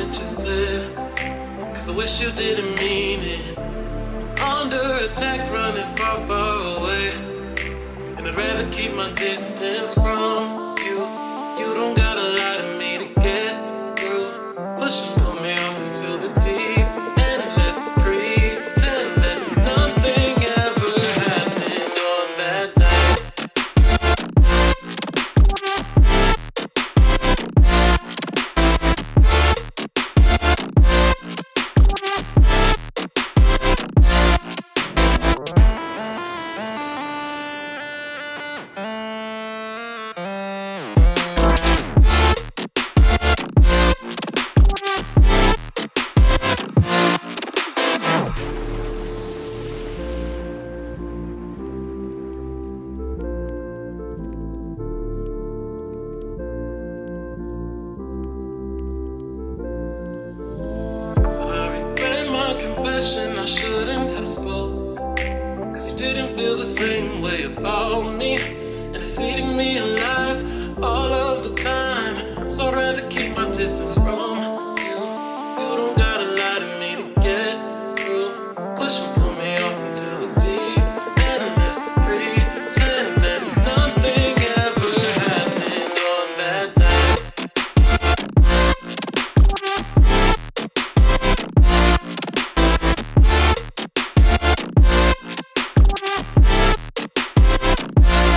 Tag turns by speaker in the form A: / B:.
A: that you said, 'cause I wish you didn't mean it. I'm under attack, running far, far away, and I'd rather keep my distance from you. You don't gotta lie to me to get through. Push and pull me off into the deep, and let's pretend that nothing ever happened on that night. Confession I shouldn't have spoke, 'cause you didn't feel the same way about me, and it's eating me alive.